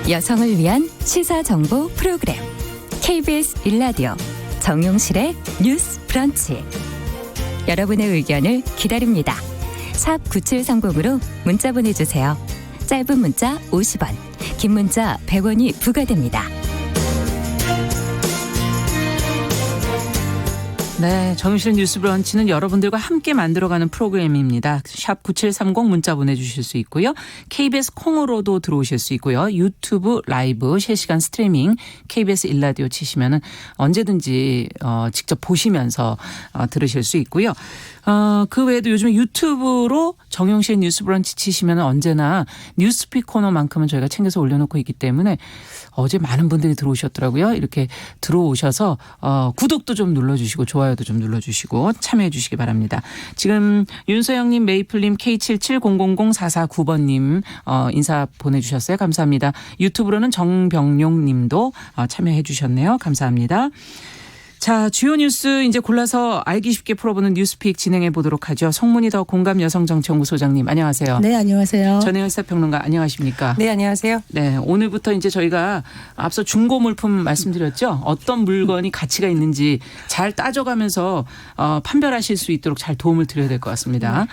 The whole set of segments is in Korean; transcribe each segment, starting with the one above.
여성을 위한 시사정보 프로그램 KBS 일라디오 정용실의 뉴스 브런치. 여러분의 의견을 기다립니다. 샵 9730으로 문자 보내주세요. 짧은 문자 50원, 긴 문자 100원이 부과됩니다. 네, 정용실의 뉴스 브런치는 여러분들과 함께 만들어가는 프로그램입니다. 샵 9730 문자 보내주실 수 있고요. KBS 콩으로도 들어오실 수 있고요. 유튜브 라이브 실시간 스트리밍 KBS 일라디오 치시면은 언제든지 직접 보시면서 들으실 수 있고요. 그 외에도 요즘 유튜브로 정용실의 뉴스 브런치 치시면 언제나 뉴스픽 코너만큼은 저희가 챙겨서 올려놓고 있기 때문에 어제 많은 분들이 들어오셨더라고요. 이렇게 들어오셔서 구독도 좀 눌러주시고 좋아요도 좀 눌러주시고 참여해 주시기 바랍니다. 지금 윤소영님, 메이플님, K77000449번님 인사 보내주셨어요. 감사합니다. 유튜브로는 정병용님도 참여해 주셨네요. 감사합니다. 자, 주요 뉴스 이제 골라서 알기 쉽게 풀어보는 뉴스픽 진행해 보도록 하죠. 송문희 더 공감 여성정치연구 소장님 안녕하세요. 네, 안녕하세요. 전혜연 시사평론가 안녕하십니까? 네, 안녕하세요. 네, 오늘부터 이제 저희가 앞서 중고 물품 말씀드렸죠. 어떤 물건이 가치가 있는지 잘 따져가면서 판별하실 수 있도록 잘 도움을 드려야 될 것 같습니다.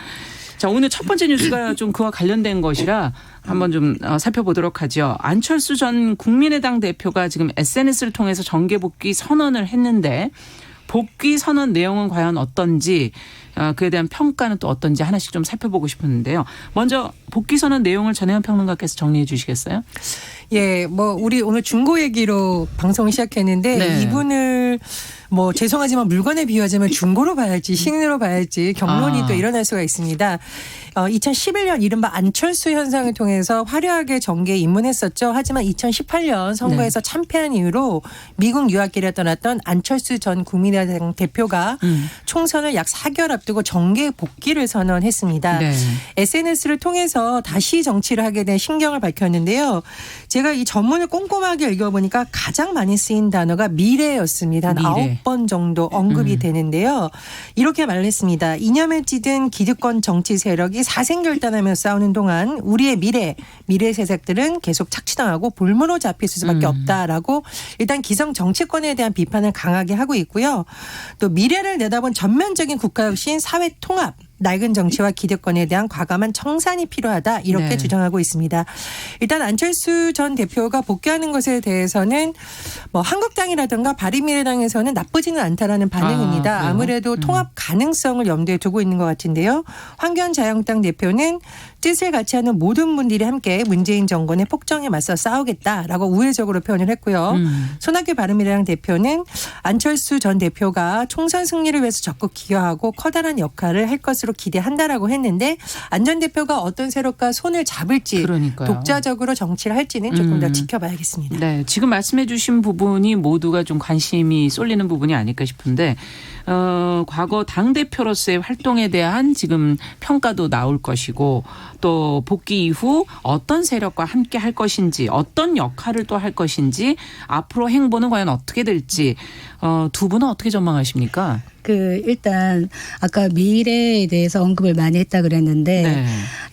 자, 오늘 첫 번째 뉴스가 좀 그와 관련된 것이라 한번 좀 살펴보도록 하죠. 안철수 전 국민의당 대표가 지금 SNS를 통해서 정계 복귀 선언을 했는데 복귀 선언 내용은 과연 어떤지 그에 대한 평가는 또 어떤지 하나씩 좀 살펴보고 싶었는데요. 먼저 복귀 선언 내용을 전혜연 평론가께서 정리해 주시겠어요? 예, 우리 오늘 중고 얘기로 방송을 시작했는데 네. 이분을 죄송하지만 물건에 비유하자면 중고로 봐야 할지 신으로 봐야 할지 경론이 또 일어날 수가 있습니다. 2011년 이른바 안철수 현상을 통해서 화려하게 정계에 입문했었죠. 하지만 2018년 선거에서 참패한 이후로 미국 유학길에 떠났던 안철수 전 국민의당 대표가 총선을 약 4개월 앞두고 정계 복귀를 선언했습니다. 네. SNS를 통해서 다시 정치를 하게 된 신경을 밝혔는데요. 제가 이 전문을 꼼꼼하게 읽어보니까 가장 많이 쓰인 단어가 미래였습니다. 한 9번 정도 언급이 되는데요. 이렇게 말했습니다. 이념에 찌든 기득권 정치 세력이 사생결단하며 싸우는 동안 우리의 미래 세력들은 계속 착취당하고 볼모로 잡힐 수밖에 없다라고 일단 기성 정치권에 대한 비판을 강하게 하고 있고요. 또 미래를 내다본 전면적인 국가혁신, 사회통합, 낡은 정치와 기득권에 대한 과감한 청산이 필요하다 이렇게 주장하고 있습니다. 일단 안철수 전 대표가 복귀하는 것에 대해서는 한국당이라든가 바른미래당에서는 나쁘지는 않다라는 반응입니다. 아무래도 통합 가능성을 염두에 두고 있는 것 같은데요. 황교안 자유한국당 대표는 뜻을 같이 하는 모든 분들이 함께 문재인 정권의 폭정에 맞서 싸우겠다라고 우회적으로 표현을 했고요. 손학규 바른미래당 대표는 안철수 전 대표가 총선 승리를 위해서 적극 기여하고 커다란 역할을 할 것으로 기대한다라고 했는데 안 전 대표가 어떤 세력과 손을 잡을지 그러니까요. 독자적으로 정치를 할지는 조금 더 지켜봐야겠습니다. 네, 지금 말씀해 주신 부분이 모두가 좀 관심이 쏠리는 부분이 아닐까 싶은데 과거 당대표로서의 활동에 대한 지금 평가도 나올 것이고 또 복귀 이후 어떤 세력과 함께 할 것인지 어떤 역할을 또 할 것인지 앞으로 행보는 과연 어떻게 될지 두 분은 어떻게 전망하십니까? 일단 아까 미래에 대해서 언급을 많이 했다 그랬는데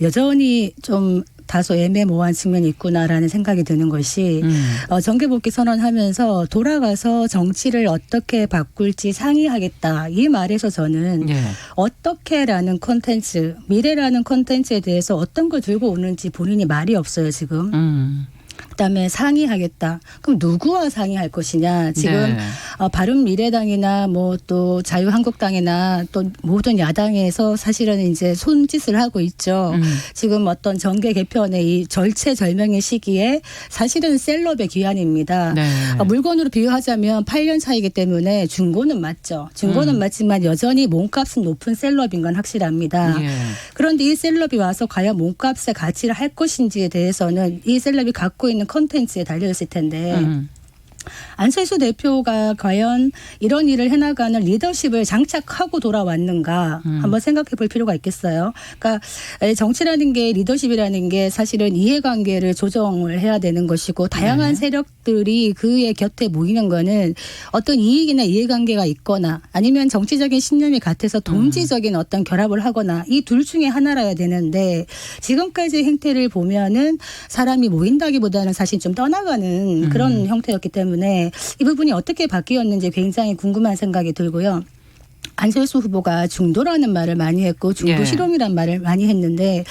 여전히 좀 다소 애매모호한 측면이 있구나라는 생각이 드는 것이 정계 복귀 선언하면서 돌아가서 정치를 어떻게 바꿀지 상의하겠다. 이 말에서 저는 어떻게라는 콘텐츠, 미래라는 콘텐츠에 대해서 어떤 걸 들고 오는지 본인이 말이 없어요 지금. 그다음에 상의하겠다. 그럼 누구와 상의할 것이냐. 지금 바른미래당이나 또 자유한국당이나 또 모든 야당에서 사실은 이제 손짓을 하고 있죠. 지금 어떤 정계 개편의 이 절체절명의 시기에 사실은 셀럽의 기한입니다. 물건으로 비유하자면 8년 차이기 때문에 중고는 맞죠. 중고는 맞지만 여전히 몸값은 높은 셀럽인 건 확실합니다. 그런데 이 셀럽이 와서 과연 몸값의 가치를 할 것인지에 대해서는 이 셀럽이 갖고 있는 콘텐츠에 달려있을 텐데 안철수 대표가 과연 이런 일을 해나가는 리더십을 장착하고 돌아왔는가 한번 생각해 볼 필요가 있겠어요. 그러니까 정치라는 게 리더십이라는 게 사실은 이해관계를 조정을 해야 되는 것이고 다양한 세력들이 그의 곁에 모이는 거는 어떤 이익이나 이해관계가 있거나 아니면 정치적인 신념이 같아서 동지적인 어떤 결합을 하거나 이 둘 중에 하나라야 되는데 지금까지의 행태를 보면은 사람이 모인다기보다는 사실 좀 떠나가는 그런 형태였기 때문에 이 부분이 어떻게 바뀌었는지 굉장히 궁금한 생각이 들고요. 안철수 후보가 중도라는 말을 많이 했고 중도 실험이라는 말을 많이 했는데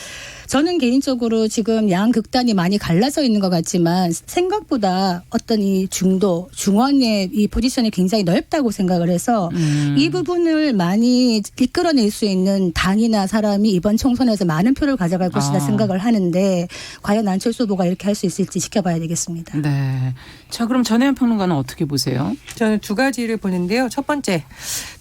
저는 개인적으로 지금 양 극단이 많이 갈라져 있는 것 같지만 생각보다 어떤 이 중도, 중원의 이 포지션이 굉장히 넓다고 생각을 해서 이 부분을 많이 이끌어낼 수 있는 당이나 사람이 이번 총선에서 많은 표를 가져갈 것이다 생각을 하는데 과연 안철수 후보가 이렇게 할 수 있을지 지켜봐야 되겠습니다. 네. 자, 그럼 전혜연 평론가는 어떻게 보세요? 저는 두 가지를 보는데요. 첫 번째,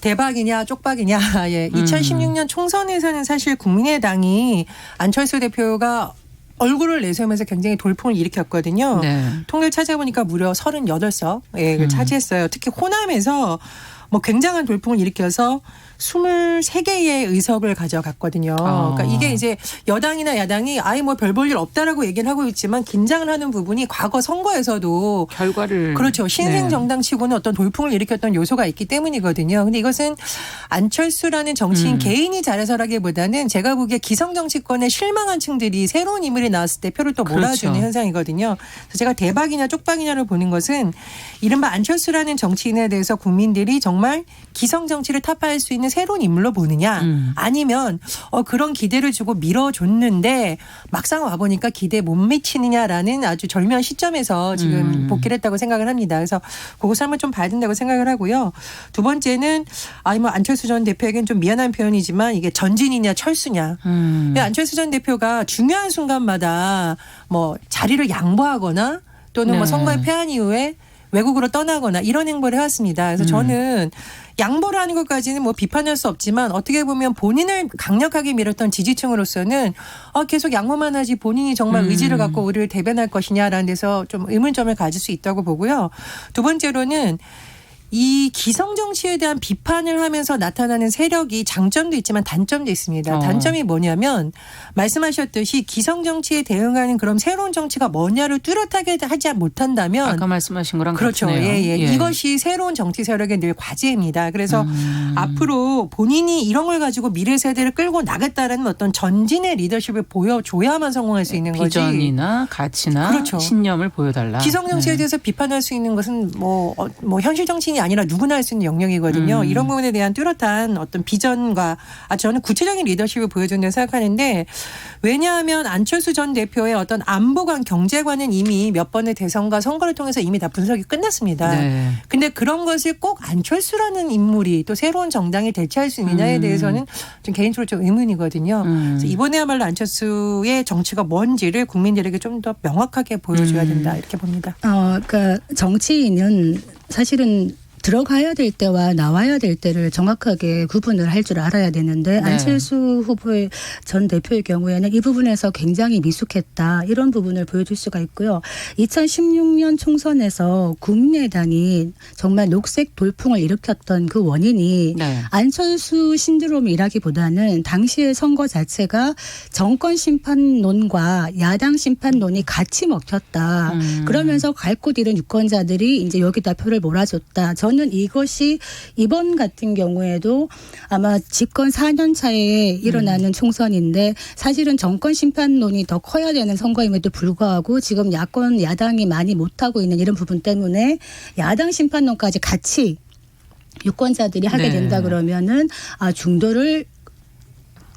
대박이냐 쪽박이냐. 예. 2016년 총선에서는 사실 국민의당이 안철수 대표가 얼굴을 내세우면서 굉장히 돌풍을 일으켰거든요. 네. 통계를 찾아보니까 무려 38석을 차지했어요. 특히 호남에서 뭐 굉장한 돌풍을 일으켜서 23개의 의석을 가져갔거든요. 그러니까 이게 이제 여당이나 야당이 아예 뭐 별 볼 일 없다라고 얘기를 하고 있지만 긴장을 하는 부분이 과거 선거에서도 결과를 그렇죠. 신생 네. 정당치고는 어떤 돌풍을 일으켰던 요소가 있기 때문이거든요. 근데 이것은 안철수라는 정치인 개인이 잘해서라기보다는 제가 보기에 기성 정치권에 실망한 층들이 새로운 인물이 나왔을 때 표를 또 몰아주는 그렇죠. 현상이거든요. 그래서 제가 대박이냐 쪽박이냐를 보는 것은 이른바 안철수라는 정치인에 대해서 국민들이 정말 기성 정치를 타파할 수 있는 새로운 인물로 보느냐 아니면 그런 기대를 주고 밀어줬는데 막상 와보니까 기대에 못 미치느냐라는 아주 절묘한 시점에서 지금 복귀를 했다고 생각을 합니다. 그래서 그것을 한번 좀 봐야 된다고 생각을 하고요. 두 번째는 뭐 안철수 전 대표에겐 좀 미안한 표현이지만 이게 전진이냐 철수냐. 안철수 전 대표가 중요한 순간마다 뭐 자리를 양보하거나 또는 뭐 선거에 패한 이후에 외국으로 떠나거나 이런 행보를 해왔습니다. 그래서 저는 양보를 하는 것까지는 뭐 비판할 수 없지만 어떻게 보면 본인을 강력하게 밀었던 지지층으로서는 계속 양보만 하지 본인이 정말 의지를 갖고 우리를 대변할 것이냐라는 데서 좀 의문점을 가질 수 있다고 보고요. 두 번째로는 이 기성 정치에 대한 비판을 하면서 나타나는 세력이 장점도 있지만 단점도 있습니다. 단점이 뭐냐면 말씀하셨듯이 기성 정치에 대응하는 그런 새로운 정치가 뭐냐를 뚜렷하게 하지 못한다면 아까 말씀하신 거랑 그렇죠. 같네요. 예. 이것이 새로운 정치 세력의 늘 과제입니다. 그래서 앞으로 본인이 이런 걸 가지고 미래 세대를 끌고 나갔다는 어떤 전진의 리더십을 보여줘야만 성공할 수 있는 거지. 비전이나 가치나 그렇죠. 신념을 보여달라. 기성 정치에 대해서 비판할 수 있는 것은 뭐 현실 정치인이 아니라 누구나 할 수 있는 영역이거든요. 이런 부분에 대한 뚜렷한 어떤 비전과 저는 구체적인 리더십을 보여준다고 생각하는데 왜냐하면 안철수 전 대표의 어떤 안보관 경제관은 이미 몇 번의 대선과 선거를 통해서 이미 다 분석이 끝났습니다. 네. 근데 그런 것을 꼭 안철수라는 인물이 또 새로운 정당이 대체할 수 있느냐에 대해서는 좀 개인적으로 좀 의문이거든요. 그래서 이번에야말로 안철수의 정치가 뭔지를 국민들에게 좀 더 명확하게 보여줘야 된다 이렇게 봅니다. 그러니까 정치인은 사실은 들어가야 될 때와 나와야 될 때를 정확하게 구분을 할 줄 알아야 되는데 안철수 후보의 전 대표의 경우에는 이 부분에서 굉장히 미숙했다. 이런 부분을 보여줄 수가 있고요. 2016년 총선에서 국민의당이 정말 녹색 돌풍을 일으켰던 그 원인이 안철수 신드롬이라기보다는 당시의 선거 자체가 정권 심판론과 야당 심판론이 같이 먹혔다. 그러면서 갈 곳 잃은 유권자들이 이제 여기다 표를 몰아줬다. 저는 이것이 이번 같은 경우에도 아마 집권 4년 차에 일어나는 총선인데 사실은 정권 심판론이 더 커야 되는 선거임에도 불구하고 지금 야당이 많이 못하고 있는 이런 부분 때문에 야당 심판론까지 같이 유권자들이 하게 된다 그러면은 중도를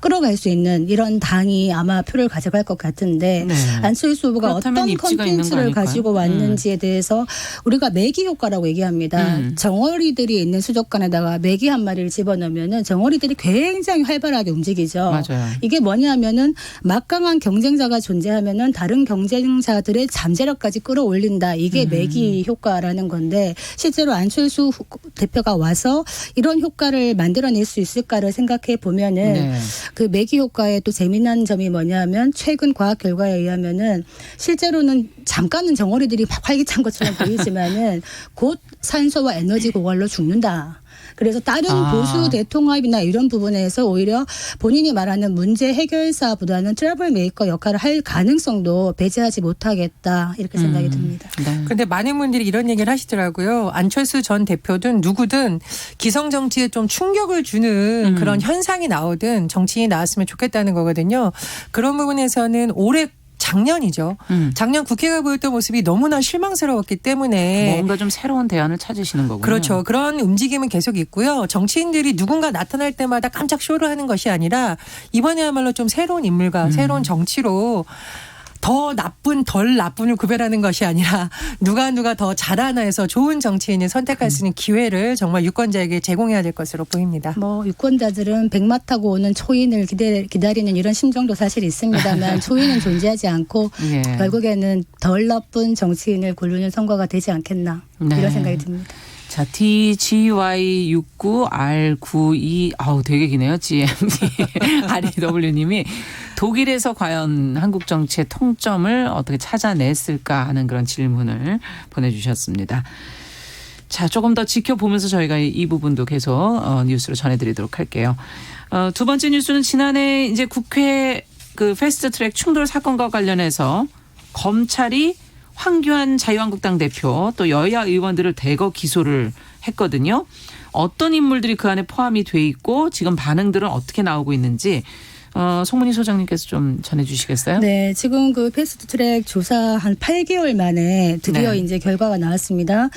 끌어갈 수 있는 이런 당이 아마 표를 가져갈 것 같은데 안철수 후보가 어떤 컨텐츠를 가지고 왔는지에 대해서 우리가 매기 효과라고 얘기합니다. 정어리들이 있는 수족관에다가 매기 한 마리를 집어넣으면은 정어리들이 굉장히 활발하게 움직이죠. 맞아요. 이게 뭐냐면은 막강한 경쟁자가 존재하면은 다른 경쟁자들의 잠재력까지 끌어올린다. 이게 매기 효과라는 건데 실제로 안철수 대표가 와서 이런 효과를 만들어낼 수 있을까를 생각해 보면은 그 매기 효과의 또 재미난 점이 뭐냐면 최근 과학 결과에 의하면은 실제로는 잠깐은 정어리들이 막 활기찬 것처럼 보이지만은 곧 산소와 에너지 고갈로 죽는다. 그래서 다른 보수 대통합이나 이런 부분에서 오히려 본인이 말하는 문제 해결사보다는 트러블 메이커 역할을 할 가능성도 배제하지 못하겠다 이렇게 생각이 듭니다. 네. 그런데 많은 분들이 이런 얘기를 하시더라고요. 안철수 전 대표든 누구든 기성 정치에 좀 충격을 주는 그런 현상이 나오든 정치인이 나왔으면 좋겠다는 거거든요. 그런 부분에서는 올해 작년이죠. 작년 국회가 보였던 모습이 너무나 실망스러웠기 때문에 뭔가 좀 새로운 대안을 찾으시는 거군요. 그렇죠. 그런 움직임은 계속 있고요. 정치인들이 누군가 나타날 때마다 깜짝 쇼를 하는 것이 아니라 이번에야말로 좀 새로운 인물과 새로운 정치로 더 나쁜 덜 나쁜을 구별하는 것이 아니라 누가 더 잘하나 해서 좋은 정치인을 선택할 수 있는 기회를 정말 유권자에게 제공해야 될 것으로 보입니다. 뭐 유권자들은 백마 타고 오는 초인을 기다리는 이런 심정도 사실 있습니다만 초인은 존재하지 않고 예. 결국에는 덜 나쁜 정치인을 고르는 선거가 되지 않겠나 네. 이런 생각이 듭니다. 자, DGY69R92 아우 되게 기네요. GMD REW님이 독일에서 과연 한국 정치의 통점을 어떻게 찾아냈을까 하는 그런 질문을 보내주셨습니다. 자, 조금 더 지켜보면서 저희가 이 부분도 계속 뉴스로 전해드리도록 할게요. 두 번째 뉴스는 지난해 이제 국회 그 패스트트랙 충돌 사건과 관련해서 검찰이 황교안 자유한국당 대표 또 여야 의원들을 대거 기소를 했거든요. 어떤 인물들이 그 안에 포함이 돼 있고 지금 반응들은 어떻게 나오고 있는지 송문희 소장님께서 좀 전해주시겠어요? 네, 지금 그 패스트트랙 조사 한 8개월 만에 드디어 네. 이제 결과가 나왔습니다.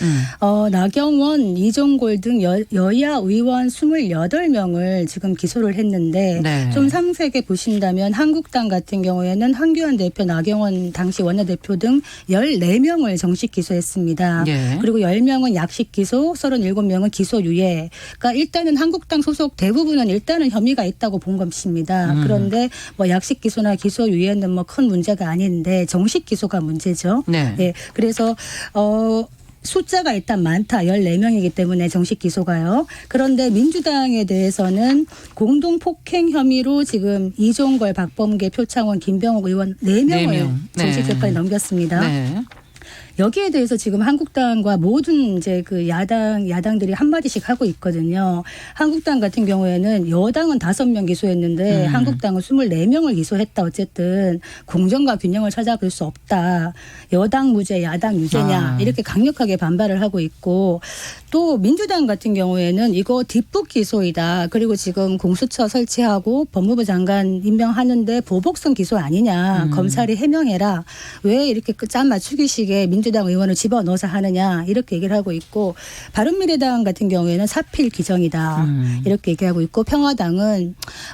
나경원, 이종골 등 여야 의원 28명을 지금 기소를 했는데 네. 좀 상세하게 보신다면 한국당 같은 경우에는 황교안 대표, 나경원 당시 원내대표 등 14명을 정식 기소했습니다. 예. 그리고 10명은 약식 기소, 37명은 기소유예. 그러니까 일단은 한국당 소속 대부분은 일단은 혐의가 있다고 본 것입니다. 그런데 뭐 약식 기소나 기소유예는 뭐 큰 문제가 아닌데 정식 기소가 문제죠. 네. 네. 그래서 숫자가 일단 많다. 14명이기 때문에 정식 기소가요. 그런데 민주당에 대해서는 공동 폭행 혐의로 지금 이종걸, 박범계, 표창원, 김병욱 의원 4명을 정식 재판에 넘겼습니다. 네. 여기에 대해서 지금 한국당과 모든 이제 그 야당들이 한마디씩 하고 있거든요. 한국당 같은 경우에는 여당은 5명 기소했는데 한국당은 24명을 기소했다. 어쨌든 공정과 균형을 찾아볼 수 없다. 여당 무죄, 야당 유죄냐 이렇게 강력하게 반발을 하고 있고 또 민주당 같은 경우에는 이거 뒷북 기소이다. 그리고 지금 공수처 설치하고 법무부 장관 임명하는데 보복성 기소 아니냐. 검찰이 해명해라. 왜 이렇게 짠 맞추기식의 민주당 의원을 집어넣어서 하느냐 이렇게 얘기를 하고 있고 바른미래당 같은 경우에는 사필 규정이다 이렇게 얘기하고 있고 평화당은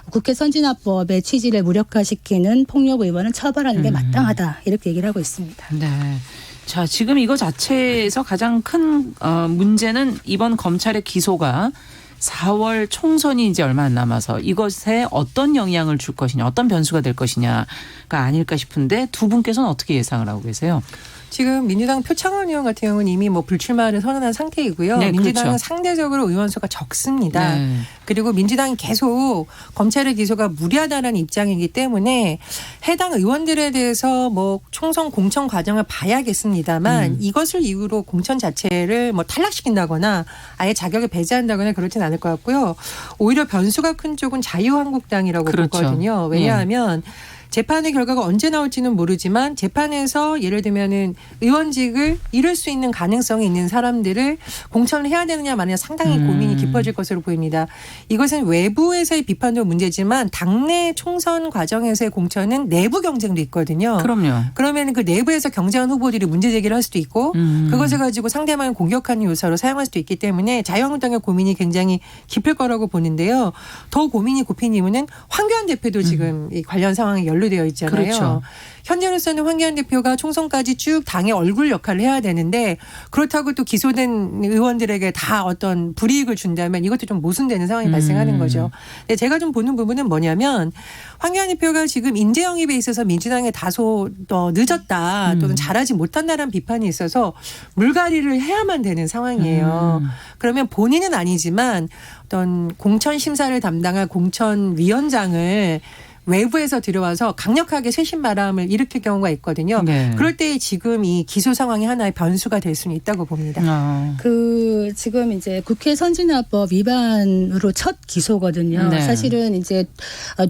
국회 선진화법의 취지를 무력화시키는 폭력 의원은 처벌하는 게 마땅하다 이렇게 얘기를 하고 있습니다. 네. 자, 지금 이거 자체에서 가장 큰 문제는 이번 검찰의 기소가 4월 총선이 이제 얼마 안 남아서 이것에 어떤 영향을 줄 것이냐, 어떤 변수가 될 것이냐가 아닐까 싶은데 두 분께서는 어떻게 예상을 하고 계세요? 지금 민주당 표창원 의원 같은 경우는 이미 뭐 불출마를 선언한 상태이고요. 네, 민주당은 그렇죠. 상대적으로 의원 수가 적습니다. 네. 그리고 민주당이 계속 검찰의 기소가 무리하다는 입장이기 때문에 해당 의원들에 대해서 뭐 총선 공천 과정을 봐야겠습니다만 이것을 이유로 공천 자체를 뭐 탈락시킨다거나 아예 자격을 배제한다거나 그렇진 않을 것 같고요. 오히려 변수가 큰 쪽은 자유한국당이라고 그렇죠. 보거든요. 왜냐하면 재판의 결과가 언제 나올지는 모르지만 재판에서 예를 들면은 의원직을 잃을 수 있는 가능성이 있는 사람들을 공천을 해야 되느냐 마느냐 상당히 고민이 깊어질 것으로 보입니다. 이것은 외부에서의 비판도 문제지만 당내 총선 과정에서의 공천은 내부 경쟁도 있거든요. 그럼요. 그러면 그 내부에서 경쟁한 후보들이 문제 제기를 할 수도 있고 그것을 가지고 상대방을 공격하는 요소로 사용할 수도 있기 때문에 자유한국당의 고민이 굉장히 깊을 거라고 보는데요. 더 고민이 굽힌 이유는 황교안 대표도 지금 이 관련 상황에 연루되어 있잖아요. 그렇죠. 현재로서는 황교안 대표가 총선까지 쭉 당의 얼굴 역할을 해야 되는데 그렇다고 또 기소된 의원들에게 다 어떤 불이익을 준다면 이것도 좀 모순되는 상황이 발생하는 거죠. 근데 제가 좀 보는 부분은 뭐냐면 황교안 대표가 지금 인재 영입에 있어서 민주당에 다소 늦었다 또는 잘하지 못한다라는 비판이 있어서 물갈이를 해야만 되는 상황이에요. 그러면 본인은 아니지만 어떤 공천 심사를 담당할 공천위원장을 외부에서 들어와서 강력하게 쇄신 바람을 일으킬 경우가 있거든요. 네. 그럴 때 지금 이 기소 상황이 하나의 변수가 될 수는 있다고 봅니다. 그 지금 이제 국회 선진화법 위반으로 첫 기소거든요. 네. 사실은 이제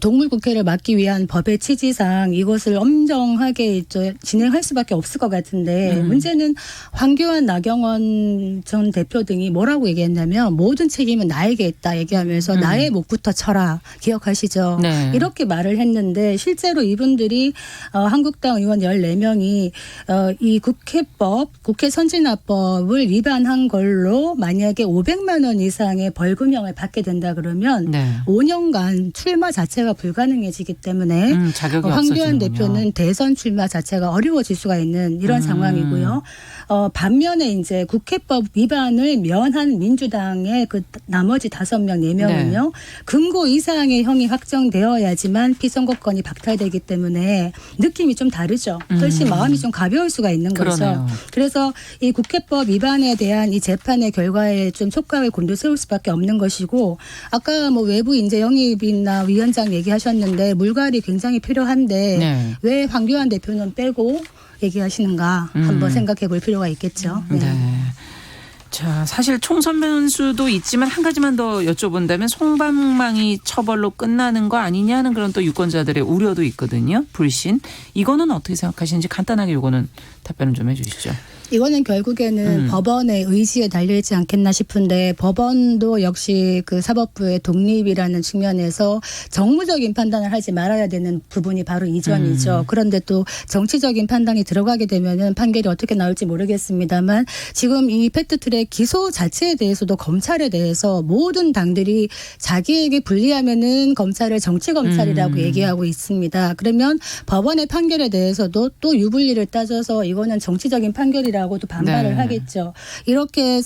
동물국회를 막기 위한 법의 취지상 이것을 엄정하게 진행할 수밖에 없을 것 같은데 문제는 황교안, 나경원 전 대표 등이 뭐라고 얘기했냐면 모든 책임은 나에게 있다 얘기하면서 나의 목부터 쳐라 기억하시죠? 네. 이렇게 말을 했는데 실제로 이분들이 한국당 의원 14명이 이 국회 선진화법을 위반한 걸로 만약에 500만 원 이상의 벌금형을 받게 된다 그러면 네. 5년간 출마 자체가 불가능해지기 때문에 자격이 황교안 없어지는군요. 대표는 대선 출마 자체가 어려워질 수가 있는 이런 상황이고요. 반면에 이제 국회법 위반을 면한 민주당의 그 나머지 5명, 4명은요. 네. 금고 이상의 형이 확정되어야지만 피선거권이 박탈되기 때문에 느낌이 좀 다르죠. 훨씬 마음이 좀 가벼울 수가 있는 그러네요. 거죠. 그래서 이 국회법 위반에 대한 이 재판의 결과에 좀 촉각을 곤두세울 수밖에 없는 것이고 아까 뭐 외부 인재 영입이나 위원장 얘기하셨는데 물갈이 굉장히 필요한데 네. 왜 황교안 대표는 빼고 얘기하시는가 한번 생각해 볼 필요가 있겠죠. 네. 네. 자, 사실 총선 변수도 있지만 한 가지만 더 여쭤본다면 송방망이 처벌로 끝나는 거 아니냐는 그런 또 유권자들의 우려도 있거든요. 불신. 이거는 어떻게 생각하시는지 간단하게 이거는 답변을 좀 해 주시죠. 이거는 결국에는 법원의 의지에 달려있지 않겠나 싶은데 법원도 역시 그 사법부의 독립이라는 측면에서 정무적인 판단을 하지 말아야 되는 부분이 바로 이 점이죠. 그런데 또 정치적인 판단이 들어가게 되면은 판결이 어떻게 나올지 모르겠습니다만 지금 이 패스트트랙 기소 자체에 대해서도 검찰에 대해서 모든 당들이 자기에게 불리하면은 검찰을 정치검찰이라고 얘기하고 있습니다. 그러면 법원의 판결에 대해서도 또 유불리를 따져서 이거는 정치적인 판결이라고도 반발을 네. 하겠죠. 이렇게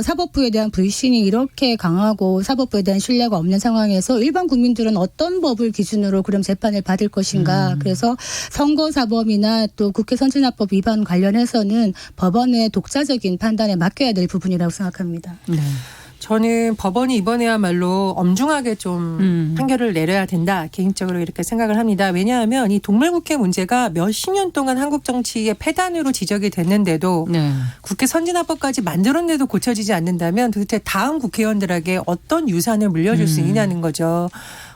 사법부에 대한 불신이 이렇게 강하고 사법부에 대한 신뢰가 없는 상황에서 일반 국민들은 어떤 법을 기준으로 그럼 재판을 받을 것인가. 그래서 선거사범이나 또 국회 선진화법 위반 관련해서는 법원의 독자적인 판단에 맡겨야 될 부분이라고 생각합니다. 네. 저는 법원이 이번에야말로 엄중하게 좀 판결을 내려야 된다. 개인적으로 이렇게 생각을 합니다. 왜냐하면 이 동물국회 문제가 몇십 년 동안 한국 정치의 폐단으로 지적이 됐는데도 네. 국회 선진화법까지 만들었는데도 고쳐지지 않는다면 도대체 다음 국회의원들에게 어떤 유산을 물려줄 수 있냐는 거죠.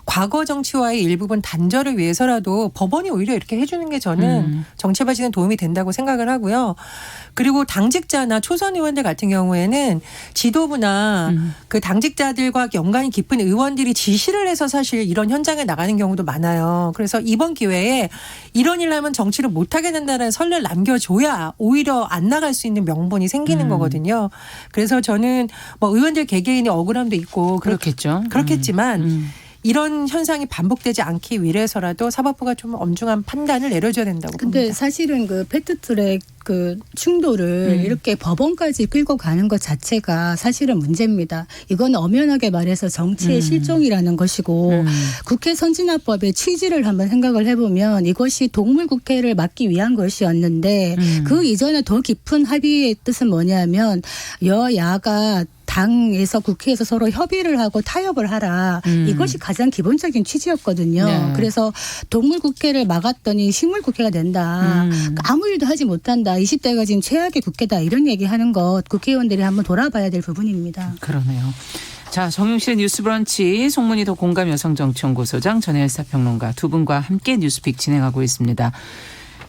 과거 정치와의 일부분 단절을 위해서라도 법원이 오히려 이렇게 해주는 게 저는 정치 발전에 도움이 된다고 생각을 하고요. 그리고 당직자나 초선 의원들 같은 경우에는 지도부나 그 당직자들과 연관이 깊은 의원들이 지시를 해서 사실 이런 현장에 나가는 경우도 많아요. 그래서 이번 기회에 이런 일 하면 정치를 못하게 된다는 선례를 남겨줘야 오히려 안 나갈 수 있는 명분이 생기는 거거든요. 그래서 저는 뭐 의원들 개개인의 억울함도 있고 그렇겠죠. 그렇겠지만 이런 현상이 반복되지 않기 위해서라도 사법부가 좀 엄중한 판단을 내려줘야 된다고 근데 봅니다. 사실은 그 패스트트랙 그 충돌을 이렇게 법원까지 끌고 가는 것 자체가 사실은 문제입니다. 이건 엄연하게 말해서 정치의 실종이라는 것이고 국회 선진화법의 취지를 한번 생각을 해보면 이것이 동물국회를 막기 위한 것이었는데 그 이전에 더 깊은 합의의 뜻은 뭐냐면 여야가 당에서 국회에서 서로 협의를 하고 타협을 하라. 이것이 가장 기본적인 취지였거든요. 네. 그래서 동물국회를 막았더니 식물국회가 된다. 아무 일도 하지 못한다. 20대가 지금 최악의 국회다. 이런 얘기하는 것 국회의원들이 한번 돌아봐야 될 부분입니다. 그러네요. 자, 정용실의 뉴스 브런치 송문희도 공감 여성정치연구소장 전혜연 시사평론가 두 분과 함께 뉴스픽 진행하고 있습니다.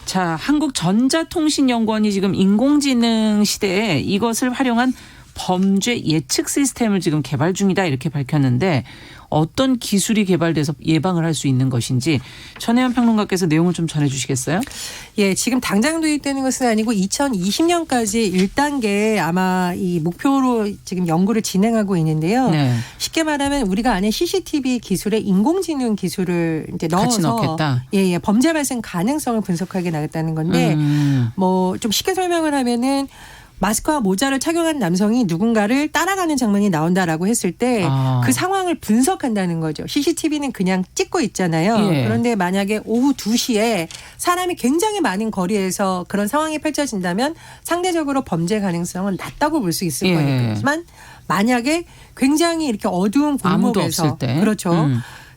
자, 한국전자통신연구원이 지금 인공지능 시대에 이것을 활용한 범죄 예측 시스템을 지금 개발 중이다 이렇게 밝혔는데 어떤 기술이 개발돼서 예방을 할 수 있는 것인지 전혜연 평론가께서 내용을 좀 전해주시겠어요? 예, 지금 당장 도입되는 것은 아니고 2020년까지 1단계 아마 이 목표로 지금 연구를 진행하고 있는데요. 네. 쉽게 말하면 우리가 아는 CCTV 기술에 인공지능 기술을 이제 같이 넣어서 넣겠다. 예, 범죄 발생 가능성을 분석하게 나갔다는 건데 뭐 좀 쉽게 설명을 하면은 마스크와 모자를 착용한 남성이 누군가를 따라가는 장면이 나온다라고 했을 때 그 상황을 분석한다는 거죠. CCTV는 그냥 찍고 있잖아요. 예. 그런데 만약에 오후 2시에 사람이 굉장히 많은 거리에서 그런 상황이 펼쳐진다면 상대적으로 범죄 가능성은 낮다고 볼 수 있을 예. 거니까만 만약에 굉장히 이렇게 어두운 아무도 골목에서 없을 때. 그렇죠.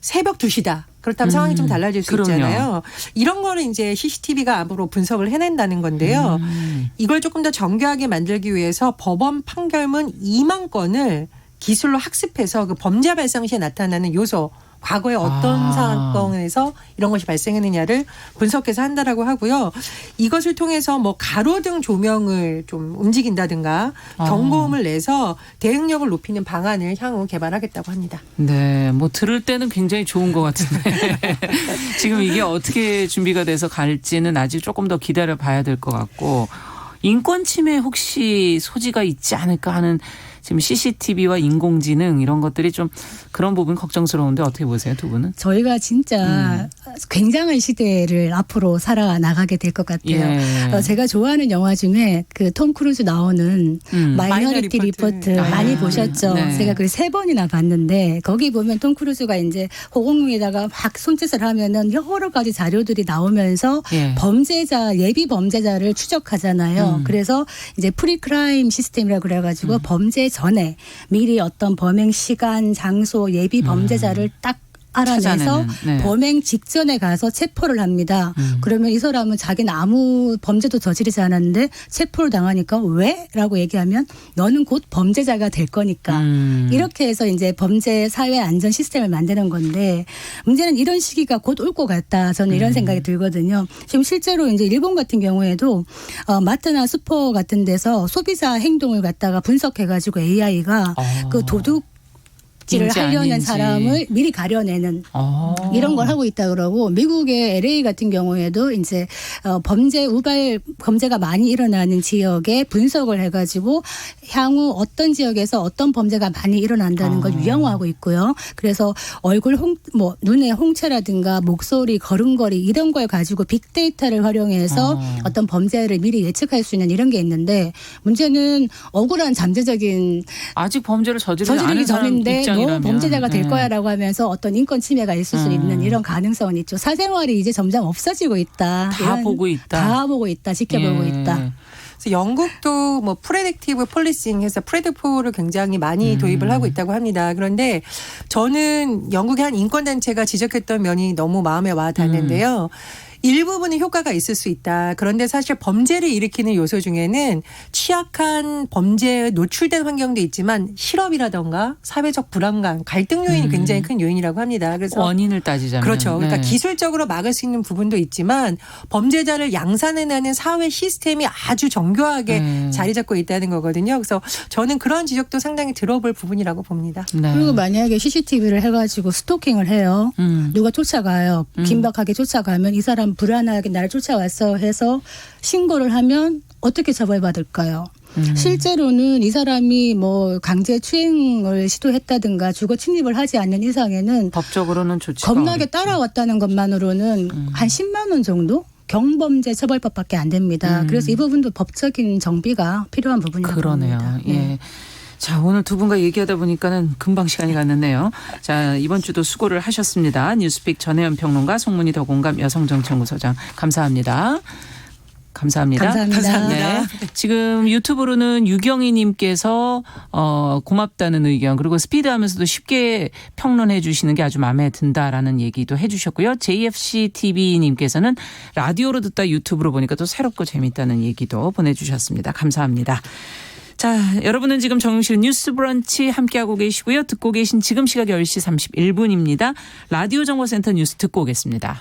새벽 2시다. 그렇다면 상황이 좀 달라질 수 그럼요. 있잖아요. 이런 거를 이제 CCTV가 앞으로 분석을 해낸다는 건데요. 이걸 조금 더 정교하게 만들기 위해서 법원 판결문 2만 건을 기술로 학습해서 그 범죄 발생 시에 나타나는 요소 과거에 어떤 사건에서 이런 것이 발생했느냐를 분석해서 한다라고 하고요. 이것을 통해서 뭐 가로등 조명을 좀 움직인다든가 경고음을 내서 대응력을 높이는 방안을 향후 개발하겠다고 합니다. 네, 뭐 들을 때는 굉장히 좋은 것 같은데 지금 이게 어떻게 준비가 돼서 갈지는 아직 조금 더 기다려 봐야 될 것 같고 인권 침해 혹시 소지가 있지 않을까 하는 지금 CCTV와 인공지능 이런 것들이 좀 그런 부분 걱정스러운데 어떻게 보세요, 두 분은? 저희가 진짜 굉장한 시대를 앞으로 살아나가게 될 것 같아요. 예. 제가 좋아하는 영화 중에 그 톰 크루즈 나오는 마이너리티 리포트 많이 보셨죠? 네. 제가 그걸 3번이나 봤는데 거기 보면 톰 크루즈가 이제 호공에다가 막 손짓을 하면은 여러 가지 자료들이 나오면서 예. 범죄자, 예비 범죄자를 추적하잖아요. 그래서 이제 프리크라임 시스템이라고 그래가지고 범죄 전에 미리 어떤 범행 시간, 장소, 예비 범죄자를 딱 알아내서 찾아내는, 네. 범행 직전에 가서 체포를 합니다. 그러면 이 사람은 자기는 아무 범죄도 저지르지 않았는데 체포를 당하니까 왜? 라고 얘기하면 너는 곧 범죄자가 될 거니까. 이렇게 해서 이제 범죄 사회 안전 시스템을 만드는 건데 문제는 이런 시기가 곧 올 것 같다. 저는 이런 생각이 들거든요. 지금 실제로 이제 일본 같은 경우에도 마트나 슈퍼 같은 데서 소비자 행동을 갖다가 분석해가지고 AI가 그 도둑 를 하려는 아닌지. 사람을 미리 가려내는 이런 걸 하고 있다 그러고 미국의 LA 같은 경우에도 이제 범죄 우발 범죄가 많이 일어나는 지역에 분석을 해가지고 향후 어떤 지역에서 어떤 범죄가 많이 일어난다는 걸 유형화하고 있고요. 그래서 얼굴 뭐 눈의 홍채라든가 목소리, 걸음걸이 이런 걸 가지고 빅데이터를 활용해서 어떤 범죄를 미리 예측할 수 있는 이런 게 있는데 문제는 억울한 잠재적인 아직 범죄를 저지르지 않은 저지르기 사람 전인데 입장이라면 너 범죄자가 될 네. 거야라고 하면서 어떤 인권 침해가 있을 수 있는 이런 가능성은 있죠. 사생활이 이제 점점 없어지고 있다. 다 보고 있다. 다 보고 있다. 지켜보고 예. 있다. 그래서 영국도 뭐 프레딕티브 폴리싱해서 프레드포를 굉장히 많이 도입을 하고 있다고 합니다. 그런데 저는 영국의 한 인권단체가 지적했던 면이 너무 마음에 와 닿는데요. 일부분은 효과가 있을 수 있다. 그런데 사실 범죄를 일으키는 요소 중에는 취약한 범죄에 노출된 환경도 있지만 실업이라던가 사회적 불안감, 갈등 요인이 굉장히 큰 요인이라고 합니다. 그래서 원인을 따지자면. 그렇죠. 그러니까 네. 기술적으로 막을 수 있는 부분도 있지만 범죄자를 양산해내는 사회 시스템이 아주 정교하게 자리 잡고 있다는 거거든요. 그래서 저는 그런 지적도 상당히 들어볼 부분이라고 봅니다. 네. 그리고 만약에 CCTV를 해가지고 스토킹을 해요. 누가 쫓아가요. 긴박하게 쫓아가면 이 사람 불안하게 나를 쫓아왔어 해서 신고를 하면 어떻게 처벌받을까요? 실제로는 이 사람이 뭐 강제 추행을 시도했다든가 주거 침입을 하지 않는 이상에는 법적으로는 좋지. 겁나게 따라왔다는 것만으로는 한 10만 원 정도? 경범죄 처벌법밖에 안 됩니다. 그래서 이 부분도 법적인 정비가 필요한 부분이라고 그러네요. 봅니다. 예. 네. 자, 오늘 두 분과 얘기하다 보니까는 금방 시간이 갔는데요. 자, 이번 주도 수고를 하셨습니다. 뉴스픽 전혜연 평론가, 송문희 더공감 여성정치연구소장 감사합니다. 감사합니다. 감사합니다. 네. 지금 유튜브로는 유경희 님께서 고맙다는 의견 그리고 스피드하면서도 쉽게 평론해 주시는 게 아주 마음에 든다라는 얘기도 해 주셨고요. JFC TV 님께서는 라디오로 듣다 유튜브로 보니까 또 새롭고 재밌다는 얘기도 보내주셨습니다. 감사합니다. 자, 여러분은 지금 정용실 뉴스 브런치 함께하고 계시고요. 듣고 계신 지금 시각 10시 31분입니다. 라디오 정보센터 뉴스 듣고 오겠습니다.